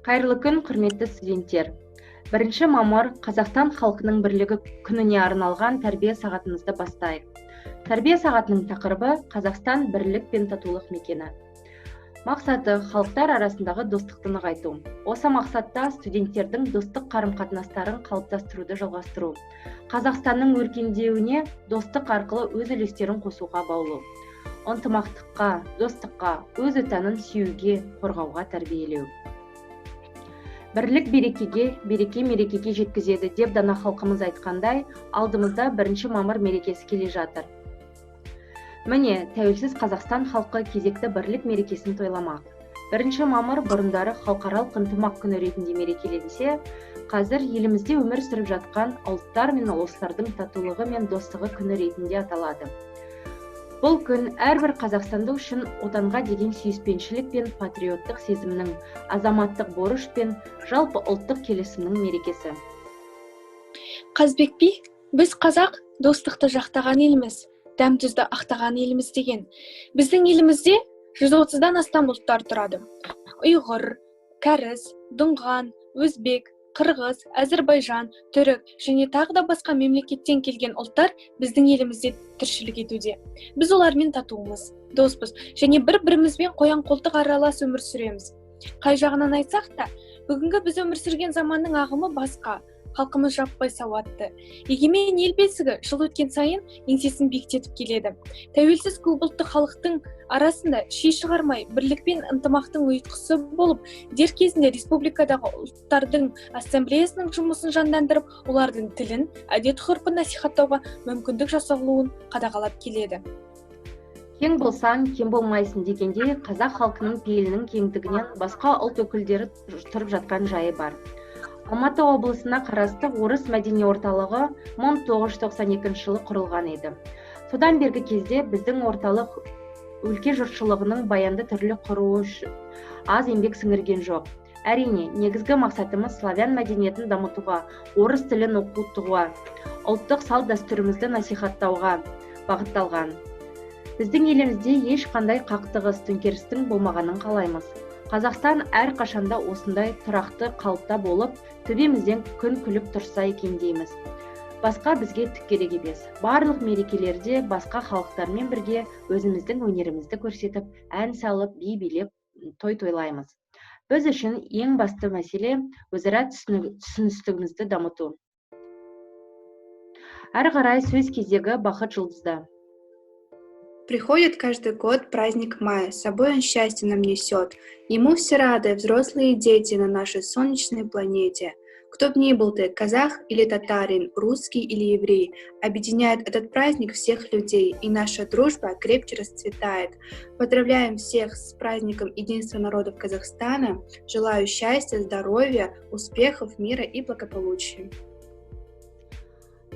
Қайырлы күн, құрметті студенттер. 1 мамыр Қазақстан халқының бірлігі күніне арналған тәрбие сағатымызды бастайық. Тәрбие сағатының тақырыбы Қазақстан бірлік пен татулық мекені. Мақсаты халықтар арасындағы достықты нығайту. Осы мақсатта студенттердің достық қарым-қатынастарын қалыптастыруды жалғастыру. Қазақстанның өркендеуіне достық арқылы өз үлестерін қосуға баулу. Ынтымақтыққа, достыққа, өз отанын сүюге, қорғауға тәрбиелеу. Бірлік береке мерекеге жеткізеді деп дана халқымыз айтқандай, алдымызда 1 мамыр мерекесі келе жатыр. Міне, тәуелсіз Қазақстан халқы кезекті бірлік мерекесін тойламақ. 1 мамыр бұрындары халықаралық ынтымақ күні ретінде мерекеленсе, қазір елімізде өмір сүріп жатқан ұлттар мен ұлыстардың татулығы мен достығы күні ретінде аталады. Бұл күн әрбір қазақстандық үшін отанға деген сүйіспеншілік пен патриоттық сезімнің, азаматтық борыш пен жалпы ұлттық келісімнің мерекесі. Қазбек би, біз қазақ достықты жақтаған еліміз, дәм-тұзды ақтаған еліміз деген. Біздің елімізде 130-дан астам ұлттар тұрады. Ұйғыр, кәріс, дұңған, өзбек, қырғыз, әзірбайжан, түрік және тағы да басқа мемлекеттен келген ұлттар біздің елімізде тіршілік етуде. Біз олармен татумыз, доспыз және бір-бірімізбен қоян-қолтық аралас өмір сүреміз. Қай жағынан айтсақ та, бүгінгі біз өмір сүрген заманның ағымы басқа. Халқымыз жаппай сауатты. Егемен ел бесігі жыл өткен сайын еңсесін биіктетіп келеді. Тәуелсіз көпұлтты халықтың арасында ши шығармай, бірлік пен ынтымақтың ұйытқысы болып, дер кезінде республикадағы ұлттардың ассамблеясының жұмысын жандандырып, олардың тілін, әдет-ғұрпын насихаттауға мүмкіндік жасалуын қадағалап келеді. Кең болсаң, кем болмайсың дегенде, қазақ халқының пейілінің кеңдігінен басқа ұлт өкілдері тұрып жатқан жайы бар. Алматы облысына қарасты Орыс мәдени орталығы 1992 жылы құрылған еді. Содан бергі кезде біздің орталық өлке жұртшылығының баянды түрлі құруы аз еңбек сіңірген жоқ. Әрине, негізгі мақсатымыз славян мәдениетін дамытуға, орыс тілін оқытуға, ұлттық салт-дәстүрімізді насихаттауға бағытталған. Біздің елімізде ешқандай қақтығыс, төңкерістің болмағанын қалаймыз. Қазақстан әр қашанда осындай тұрақты қалыпта болып, төбемізден күн күліп тұрса екен дейміз. Басқа бізге түк керек емес. Барлық мерекелерде басқа халықтармен бірге өзіміздің өнерімізді көрсетіп, ән салып, би билеп, той тойлаймыз. Біз үшін ең басты мәселе өзара түсіністігімізді дамыту. Әрі қарай сөз кезегі Бақыт Жұлдызда. Приходит каждый год праздник мая, с собой он счастье нам несет. Ему все рады, взрослые дети на нашей солнечной планете. Кто б ни был ты, казах или татарин, русский или еврей, объединяет этот праздник всех людей, и наша дружба крепче расцветает. Поздравляем всех с праздником единства народов Казахстана. Желаю счастья, здоровья, успехов, мира и благополучия.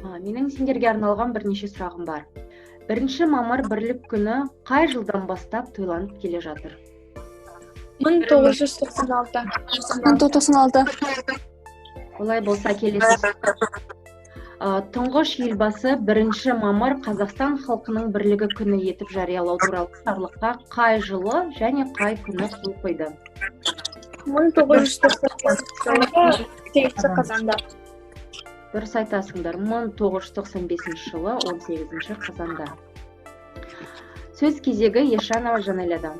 Менің сендерге арналған бірнеше сұрағым бар. 1 мамыр бірлік күні қай жылдан бастап тойланып келе жатыр? 1996. Олай болса келесі. Тұңғыш елбасы 1 мамыр Қазақстан халқының бірлігі күні етіп жариялау туралы жарлыққа қай жылы және қай күні қол қойды? 1998 қазанда. Дұрыс айтасыңдар, 1995 жылы 18 қазанда. Сөз кезегі Ешанова Жанеляда.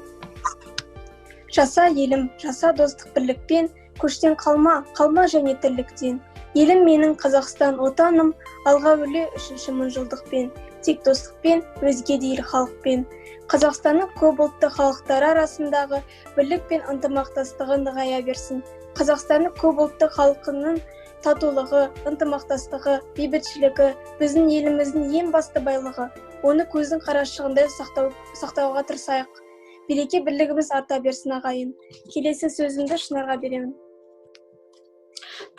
Жаса елім, жаса достық бірлікпен, көштен қалма және тірліктен. Елім менің Қазақстан отаным, алға өрле 3 мыңжылдықпен, тек достықпен, өзге дейл халықпен. Қазақстанның көп ұлтты халықтары арасындағы бірлік пен ынтымақтастығы нығая берсін. Қазақстанның көп ұлтты халқының татулығы, ынтымақтастығы, бейбітшілігі біздің еліміздің ең басты байлығы. Оны көздің қарашығындай сақтауға тырысайық. Береке бірлігіміз арта берсін ағайын. Келесі сөзімді Шынарға беремін.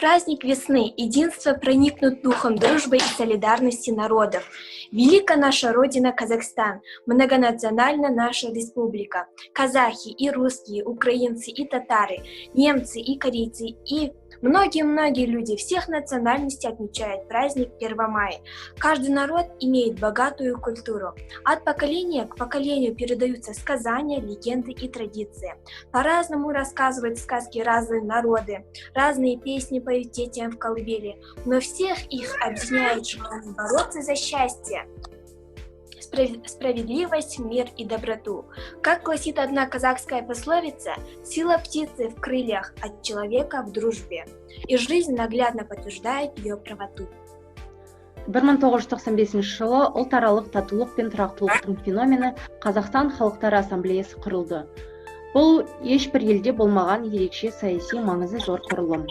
Праздник весны, единство проникнут духом дружбы и солидарности народов. Велика наша Родина Казахстан, многонациональна наша республика. Казахи и русские, украинцы и татары, немцы и корейцы и многие-многие люди всех национальностей отмечают праздник 1 мая. Каждый народ имеет богатую культуру. От поколения к поколению передаются сказания, легенды и традиции. По-разному рассказывают сказки разные народы, разные песни поют детям в колыбели, но всех их объединяет желание бороться за счастье, справедливость, мир и доброту. Как гласит одна казахская пословица, сила птицы в крыльях, а человека в дружбе. И жизнь наглядно подтверждает ее правоту. 1995 жылы ұлтаралық татулық пен тұрақтылықтың феномені Қазақстан халықтары ассамблеясы құрылды. Бұл ешбір елде болмаған ерекше саяси маңызы зор құрылым.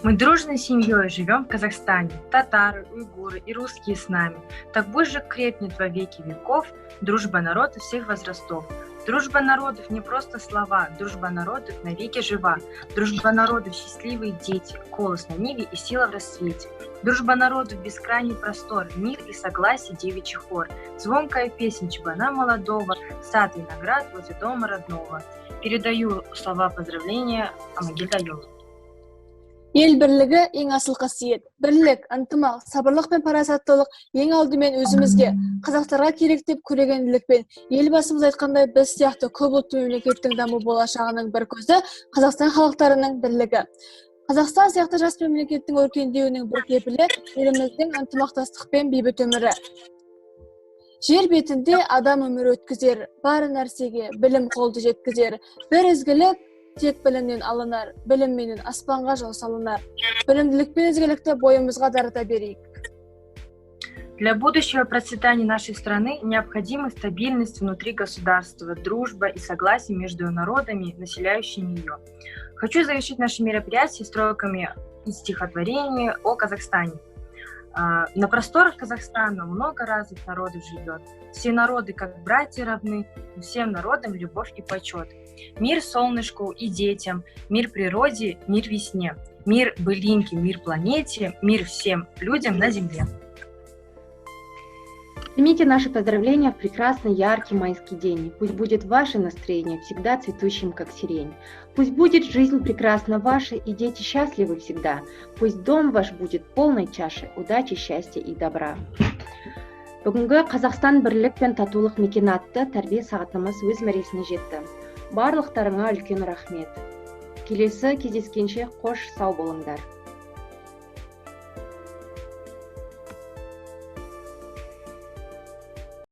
Мы дружной семьей живем в Казахстане. Татары, уйгуры и русские с нами. Так пусть же крепнет во веки веков дружба народов всех возрастов. Дружба народов не просто слова, дружба народов навеки жива. Дружба народов счастливые дети, колос на ниве и сила в рассвете. Дружба народов бескрайний простор, мир и согласие девичий хор. Звонкая песня чебана молодого, сад виноград возле дома родного. Передаю слова поздравления Амагильда Йолу. Ел бірлігі ең асыл қасиет. Бірлік, ынтымақ, сабырлық пен парасаттылық ең алдымен өзімізге, қазақтарға керек деп көрегенділікпен, елбасымыз айтқандай біз сияқты көп ұлтты мемлекеттің даму болашағының бір көзі Қазақстан халықтарының бірлігі. Қазақстан сияқты жас мемлекеттің өркендеуінің бір кепілі еліміздің ынтымақтастық пен бейбіт өмірі. Жер бетінде адам өмір өткізер, бар нәрсеге білім қолды жеткізер. Бір ізгілік тек білімнен алынар, білімменен аспанға жол салынар. Білімділік пен ізгілікті бойымызға дарыта берейік. Для будущего процветания нашей страны необходима стабильность внутри государства, дружба и согласие между народами, населяющими ее. Хочу завершить наше мероприятие строками из стихотворения о Казахстане. На просторах Казахстана много разных народов живет. Все народы, как братья, равны, всем народам любовь и почет. Мир солнышку и детям, мир природе, мир весне, мир былинке, мир планете, мир всем людям на земле. Примите наши поздравления в прекрасный яркий майский день. Пусть будет ваше настроение всегда цветущим, как сирень. Пусть будет жизнь прекрасна ваша и дети счастливы всегда. Пусть дом ваш будет полной чашей удачи, счастья и добра. Бүгінгі Қазақстан бірлік пен татулық мекені атты тәрбие сағатымыз өз мәресіне жетті. Барлықтарыңа үлкен рахмет. Келесі кездескенше қош сау болыңдар.